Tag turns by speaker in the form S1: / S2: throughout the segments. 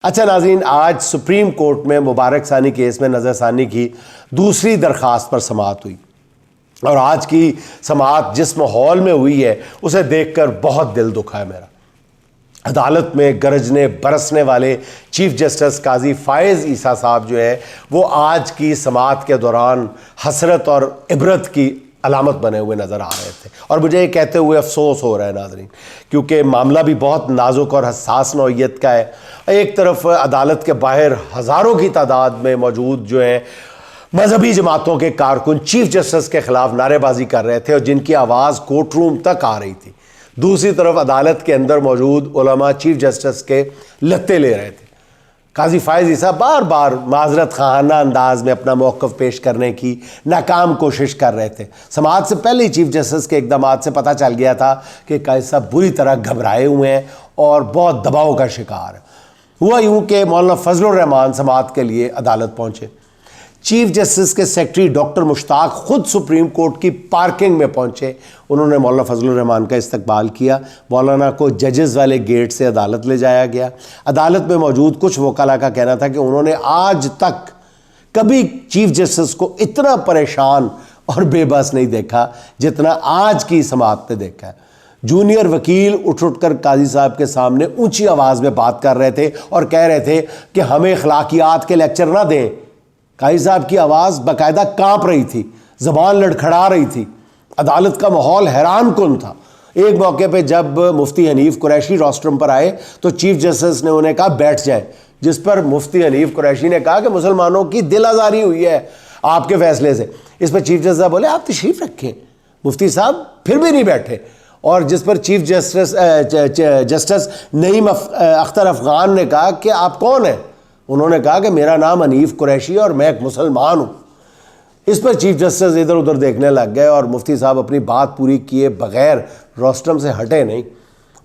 S1: اچھا ناظرین، آج سپریم کورٹ میں مبارک ثانی کیس میں نظر ثانی کی دوسری درخواست پر سماعت ہوئی، اور آج کی سماعت جس ماحول میں ہوئی ہے اسے دیکھ کر بہت دل دکھا ہے میرا۔ عدالت میں گرجنے برسنے والے چیف جسٹس قاضی فائز عیسیٰ صاحب جو ہے وہ آج کی سماعت کے دوران حسرت اور عبرت کی علامت بنے ہوئے نظر آ رہے تھے، اور مجھے یہ کہتے ہوئے افسوس ہو رہا ہے ناظرین، کیونکہ معاملہ بھی بہت نازک اور حساس نوعیت کا ہے۔ ایک طرف عدالت کے باہر ہزاروں کی تعداد میں موجود جو ہیں مذہبی جماعتوں کے کارکن چیف جسٹس کے خلاف نعرے بازی کر رہے تھے اور جن کی آواز کورٹ روم تک آ رہی تھی، دوسری طرف عدالت کے اندر موجود علماء چیف جسٹس کے لتے لے رہے تھے۔ قاضی فائز عیسیٰ بار بار معذرت خواہانہ انداز میں اپنا موقف پیش کرنے کی ناکام کوشش کر رہے تھے۔ سماعت سے پہلے ہی چیف جسٹس کے اقدامات سے پتہ چل گیا تھا کہ قاضی صاحب بری طرح گھبرائے ہوئے ہیں اور بہت دباؤ کا شکار ہے۔ ہوا یوں کہ مولانا فضل الرحمان سماعت کے لیے عدالت پہنچے۔ چیف جسٹس کے سیکرٹری ڈاکٹر مشتاق خود سپریم کورٹ کی پارکنگ میں پہنچے۔ انہوں نے مولانا فضل الرحمان کا استقبال کیا۔ مولانا کو ججز والے گیٹ سے عدالت لے جایا گیا۔ عدالت میں موجود کچھ وکلاء کا کہنا تھا کہ انہوں نے آج تک کبھی چیف جسٹس کو اتنا پریشان اور بے بس نہیں دیکھا جتنا آج کی سماعت پہ دیکھا ہے۔ جونیئر وکیل اٹھ کر قاضی صاحب کے سامنے اونچی آواز میں بات کر رہے تھے اور کہہ رہے تھے کہ ہمیں اخلاقیات کے لیکچر نہ دیں۔ قاضی صاحب کی آواز باقاعدہ کانپ رہی تھی، زبان لڑکھڑا رہی تھی۔ عدالت کا ماحول حیران کن تھا۔ ایک موقع پہ جب مفتی حنیف قریشی روسٹرم پر آئے تو چیف جسٹس نے انہیں کہا بیٹھ جائیں، جس پر مفتی حنیف قریشی نے کہا کہ مسلمانوں کی دل آزاری ہوئی ہے آپ کے فیصلے سے۔ اس پر چیف جسٹس بولے آپ تشریف رکھیں۔ مفتی صاحب پھر بھی نہیں بیٹھے، اور جس پر چیف جسٹس نعیم اختر افغان نے کہا کہ آپ کون ہیں؟ انہوں نے کہا کہ میرا نام حنیف قریشی اور میں ایک مسلمان ہوں۔ اس پر چیف جسٹس ادھر ادھر دیکھنے لگ گئے اور مفتی صاحب اپنی بات پوری کیے بغیر روسٹرم سے ہٹے نہیں،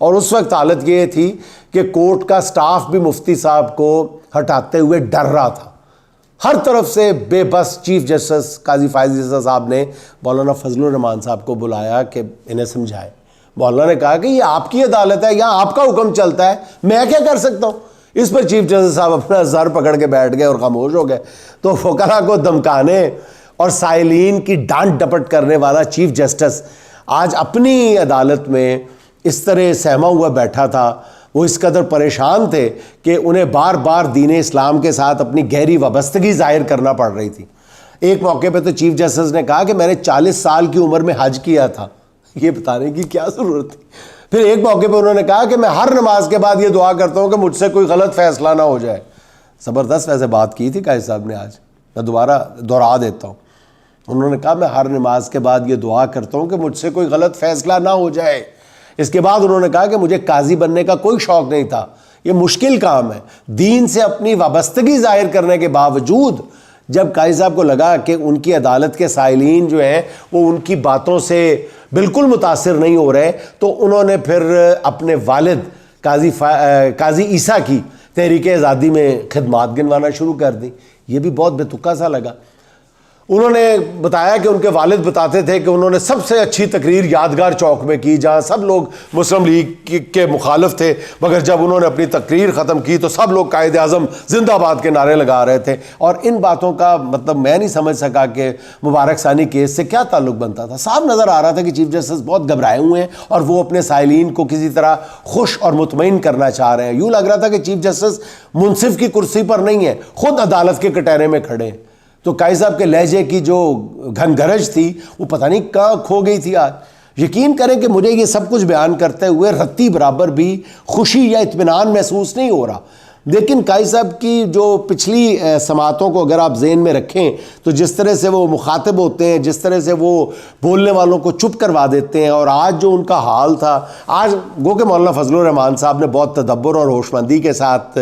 S1: اور اس وقت حالت یہ تھی کہ کورٹ کا سٹاف بھی مفتی صاحب کو ہٹاتے ہوئے ڈر رہا تھا۔ ہر طرف سے بے بس چیف جسٹس قاضی فائز عیسیٰ صاحب نے مولانا فضل الرحمان صاحب کو بلایا کہ انہیں سمجھائے۔ مولانا نے کہا کہ یہ آپ کی عدالت ہے، یہاں آپ کا حکم چلتا ہے، میں کیا کر سکتا ہوں؟ اس پر چیف جسٹس صاحب اپنا سر پکڑ کے بیٹھ گئے اور خاموش ہو گئے۔ تو وکلاء کو دمکانے اور سائلین کی ڈانٹ ڈپٹ کرنے والا چیف جسٹس آج اپنی عدالت میں اس طرح سہما ہوا بیٹھا تھا، وہ اس قدر پریشان تھے کہ انہیں بار بار دین اسلام کے ساتھ اپنی گہری وابستگی ظاہر کرنا پڑ رہی تھی۔ ایک موقع پہ تو چیف جسٹس نے کہا کہ میں نے 40 سال کی عمر میں حج کیا تھا، یہ بتانے کی کیا ضرورت تھی؟ پھر ایک موقع پہ انہوں نے کہا کہ میں ہر نماز کے بعد یہ دعا کرتا ہوں کہ مجھ سے کوئی غلط فیصلہ نہ ہو جائے۔ زبردست ویسے بات کی تھی قاضی صاحب نے آج، میں دوبارہ دہرا دیتا ہوں۔ انہوں نے کہا میں ہر نماز کے بعد یہ دعا کرتا ہوں کہ مجھ سے کوئی غلط فیصلہ نہ ہو جائے۔ اس کے بعد انہوں نے کہا کہ مجھے قاضی بننے کا کوئی شوق نہیں تھا، یہ مشکل کام ہے۔ دین سے اپنی وابستگی ظاہر کرنے کے باوجود جب قاضی صاحب کو لگا کہ ان کی عدالت کے سائلین جو ہیں وہ ان کی باتوں سے بالکل متاثر نہیں ہو رہے، تو انہوں نے پھر اپنے والد قاضی عیسیٰ کی تحریک آزادی میں خدمات گنوانا شروع کر دی۔ یہ بھی بہت بے تکا سا لگا۔ انہوں نے بتایا کہ ان کے والد بتاتے تھے کہ انہوں نے سب سے اچھی تقریر یادگار چوک میں کی، جہاں سب لوگ مسلم لیگ کے مخالف تھے، مگر جب انہوں نے اپنی تقریر ختم کی تو سب لوگ قائد اعظم زندہ باد کے نعرے لگا رہے تھے۔ اور ان باتوں کا مطلب میں نہیں سمجھ سکا کہ مبارک ثانی کیس سے کیا تعلق بنتا تھا۔ صاف نظر آ رہا تھا کہ چیف جسٹس بہت گھبرائے ہوئے ہیں اور وہ اپنے سائلین کو کسی طرح خوش اور مطمئن کرنا چاہ رہے ہیں۔ یوں لگ رہا تھا کہ چیف جسٹس منصف کی کرسی پر نہیں ہے، خود عدالت کے کٹہرے میں کھڑے ہیں۔ تو قاضی صاحب کے لہجے کی جو گھنگرج تھی وہ پتہ نہیں کہاں کھو گئی تھی آج۔ یقین کریں کہ مجھے یہ سب کچھ بیان کرتے ہوئے رتی برابر بھی خوشی یا اطمینان محسوس نہیں ہو رہا، لیکن قاضی صاحب کی جو پچھلی سماعتوں کو اگر آپ ذہن میں رکھیں تو جس طرح سے وہ مخاطب ہوتے ہیں، جس طرح سے وہ بولنے والوں کو چپ کروا دیتے ہیں، اور آج جو ان کا حال تھا، آج گو کہ مولانا فضل الرحمان صاحب نے بہت تدبر اور ہوشمندی کے ساتھ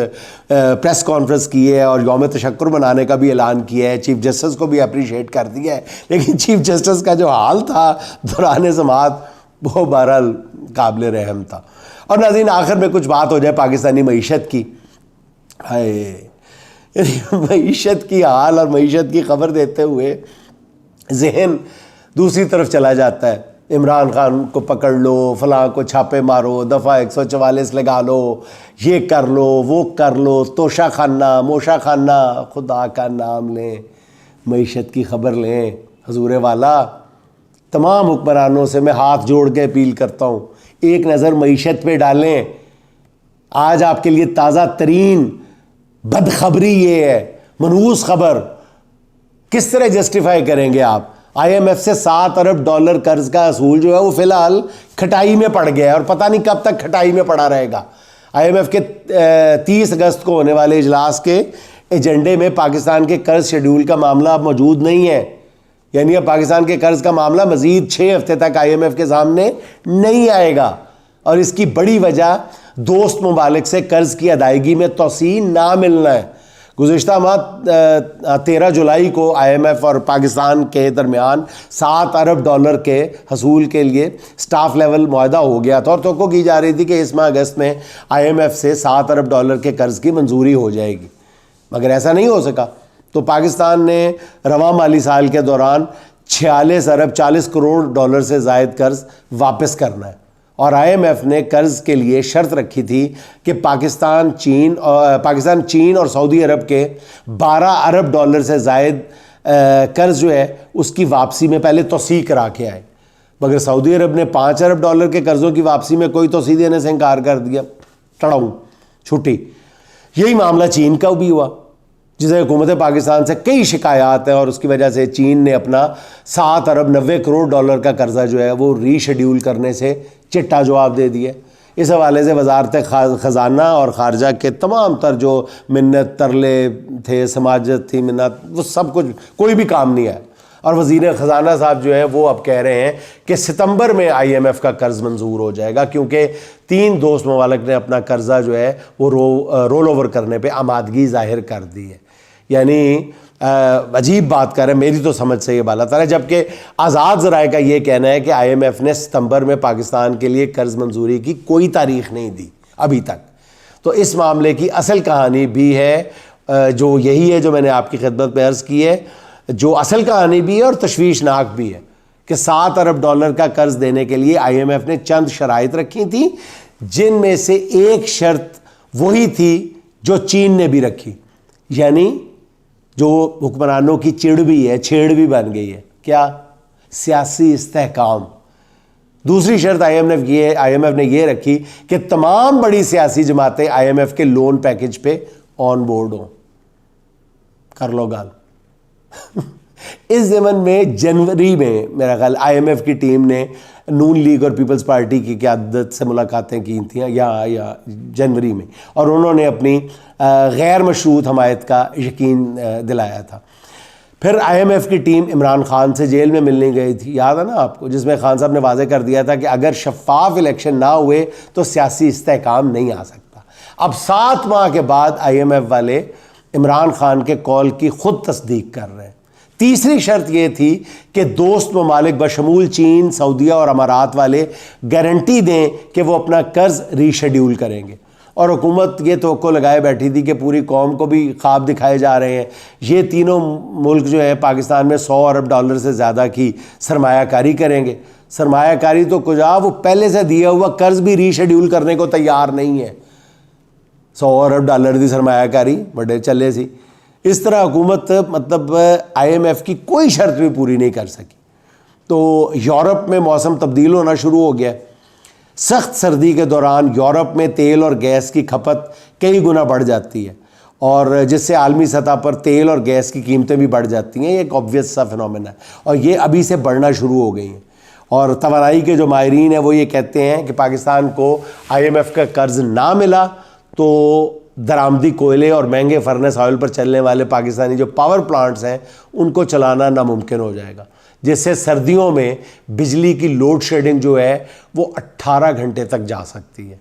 S1: پریس کانفرنس کی ہے اور یوم تشکر منانے کا بھی اعلان کیا ہے، چیف جسٹس کو بھی اپریشیٹ کر دیا ہے، لیکن چیف جسٹس کا جو حال تھا دوران سماعت وہ بہرحال قابل رحم تھا۔ اور ناظرین آخر میں کچھ بات ہو جائے پاکستانی معیشت کی۔ معیشت کی حال اور معیشت کی خبر دیتے ہوئے ذہن دوسری طرف چلا جاتا ہے۔ عمران خان کو پکڑ لو، فلاں کو چھاپے مارو، دفعہ 144 لگا لو، یہ کر لو وہ کر لو، توشہ خانہ موشہ خانہ، خدا کا نام لیں، معیشت کی خبر لیں۔ حضور والا تمام حکمرانوں سے میں ہاتھ جوڑ کے اپیل کرتا ہوں، ایک نظر معیشت پہ ڈالیں۔ آج آپ کے لیے تازہ ترین بدخبری یہ ہے، منحوس خبر۔ کس طرح جسٹیفائی کریں گے آپ؟ آئی ایم ایف سے $7 ارب قرض کا اصول جو ہے وہ فی الحال کھٹائی میں پڑ گیا ہے، اور پتہ نہیں کب تک کھٹائی میں پڑا رہے گا۔ آئی ایم ایف کے 30 اگست کو ہونے والے اجلاس کے ایجنڈے میں پاکستان کے قرض شیڈول کا معاملہ اب موجود نہیں ہے، یعنی اب پاکستان کے قرض کا معاملہ مزید 6 ہفتے تک آئی ایم ایف کے سامنے نہیں آئے گا، اور اس کی بڑی وجہ دوست ممالک سے قرض کی ادائیگی میں توسیع نہ ملنا ہے۔ گزشتہ ماہ 13 جولائی کو آئی ایم ایف اور پاکستان کے درمیان $7 ارب کے حصول کے لیے سٹاف لیول معاہدہ ہو گیا تھا، اور توقع کی جا رہی تھی کہ اس ماہ اگست میں آئی ایم ایف سے $7 ارب کے قرض کی منظوری ہو جائے گی، مگر ایسا نہیں ہو سکا۔ تو پاکستان نے رواں مالی سال کے دوران $46 ارب 40 کروڑ سے زائد قرض واپس کرنا ہے، اور آئی ایم ایف نے قرض کے لیے شرط رکھی تھی کہ پاکستان چین اور سعودی عرب کے $12 ارب سے زائد قرض جو ہے اس کی واپسی میں پہلے توسیع کرا کے آئے، مگر سعودی عرب نے $5 ارب کے قرضوں کی واپسی میں کوئی توسیع دینے سے انکار کر دیا۔ ٹڑاؤں چھٹی۔ یہی معاملہ چین کا بھی ہوا، جسے حکومت پاکستان سے کئی شکایات ہیں، اور اس کی وجہ سے چین نے اپنا $7 ارب 90 کروڑ کا قرضہ جو ہے وہ ری شیڈیول کرنے سے چٹا جواب دے دیا۔ اس حوالے سے وزارت خزانہ اور خارجہ کے تمام تر جو منت ترلے تھے، سماجت تھی، منت، وہ سب کچھ کوئی بھی کام نہیں ہے، اور وزیر خزانہ صاحب جو ہیں وہ اب کہہ رہے ہیں کہ ستمبر میں آئی ایم ایف کا قرض منظور ہو جائے گا، کیونکہ 3 دوست ممالک نے اپنا قرضہ جو ہے وہ رول اوور کرنے پہ آمادگی ظاہر کر دی ہے۔ یعنی عجیب بات کر رہے ہیں، میری تو سمجھ سے یہ بالا تر ہے، جبکہ آزاد ذرائع کا یہ کہنا ہے کہ آئی ایم ایف نے ستمبر میں پاکستان کے لیے قرض منظوری کی کوئی تاریخ نہیں دی ابھی تک۔ تو اس معاملے کی اصل کہانی بھی ہے جو یہی ہے جو میں نے آپ کی خدمت میں عرض کی ہے، جو اصل کہانی بھی ہے اور تشویشناک بھی ہے، کہ $7 ارب کا قرض دینے کے لیے آئی ایم ایف نے چند شرائط رکھی تھیں، جن میں سے ایک شرط وہی تھی جو چین نے بھی رکھی، یعنی جو حکمرانوں کی چڑ بھی ہے، چھیڑ بھی بن گئی ہے، کیا؟ سیاسی استحکام۔ دوسری شرط آئی ایم ایف نے یہ رکھی کہ تمام بڑی سیاسی جماعتیں آئی ایم ایف کے لون پیکج پہ آن بورڈ ہوں۔ کر لو گال۔ اس ضمن میں جنوری میں میرا خیال آئی ایم ایف کی ٹیم نے نون لیگ اور پیپلز پارٹی کی قیادت سے ملاقاتیں کی تھیں یا جنوری میں، اور انہوں نے اپنی غیر مشروط حمایت کا یقین دلایا تھا۔ پھر آئی ایم ایف کی ٹیم عمران خان سے جیل میں ملنے گئی تھی، یاد ہے نا آپ کو، جس میں خان صاحب نے واضح کر دیا تھا کہ اگر شفاف الیکشن نہ ہوئے تو سیاسی استحکام نہیں آ سکتا۔ اب 7 ماہ کے بعد آئی ایم ایف والے عمران خان کے قول کی خود تصدیق کر رہے ہیں۔ تیسری شرط یہ تھی کہ دوست ممالک بشمول چین، سعودیہ اور امارات والے گارنٹی دیں کہ وہ اپنا قرض ری شیڈیول کریں گے، اور حکومت یہ توقع لگائے بیٹھی تھی کہ پوری قوم کو بھی خواب دکھائے جا رہے ہیں، یہ تینوں ملک جو ہے پاکستان میں $100 ارب سے زیادہ کی سرمایہ کاری کریں گے۔ سرمایہ کاری تو کجا، وہ پہلے سے دیا ہوا قرض بھی ری شیڈیول کرنے کو تیار نہیں ہے۔ $100 ارب کی سرمایہ کاری بڑے چلے سی۔ اس طرح حکومت مطلب آئی ایم ایف کی کوئی شرط بھی پوری نہیں کر سکی۔ تو یورپ میں موسم تبدیل ہونا شروع ہو گیا۔ سخت سردی کے دوران یورپ میں تیل اور گیس کی کھپت کئی گنا بڑھ جاتی ہے، اور جس سے عالمی سطح پر تیل اور گیس کی قیمتیں بھی بڑھ جاتی ہیں۔ یہ ایک آبویس سا فنومنا ہے، اور یہ ابھی سے بڑھنا شروع ہو گئی ہیں۔ اور توانائی کے جو ماہرین ہیں وہ یہ کہتے ہیں کہ پاکستان کو آئی ایم ایف کا قرض نہ ملا تو درآمدی کوئلے اور مہنگے فرنس آئل پر چلنے والے پاکستانی جو پاور پلانٹس ہیں ان کو چلانا ناممکن ہو جائے گا، جس سے سردیوں میں بجلی کی لوڈ شیڈنگ جو ہے وہ 18 گھنٹے تک جا سکتی ہے۔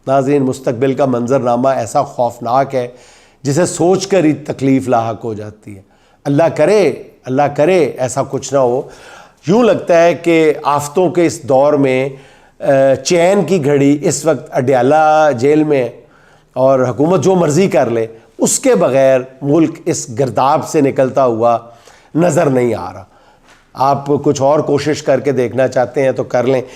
S1: ناظرین، مستقبل کا منظرنامہ ایسا خوفناک ہے جسے سوچ کر ہی تکلیف لاحق ہو جاتی ہے۔ اللہ کرے ایسا کچھ نہ ہو۔ یوں لگتا ہے کہ آفتوں کے اس دور میں چین کی گھڑی اس وقت اڈیالہ جیل میں ہے، اور حکومت جو مرضی کر لے، اس کے بغیر ملک اس گرداب سے نکلتا ہوا نظر نہیں آ رہا۔ آپ کچھ اور کوشش کر کے دیکھنا چاہتے ہیں تو کر لیں.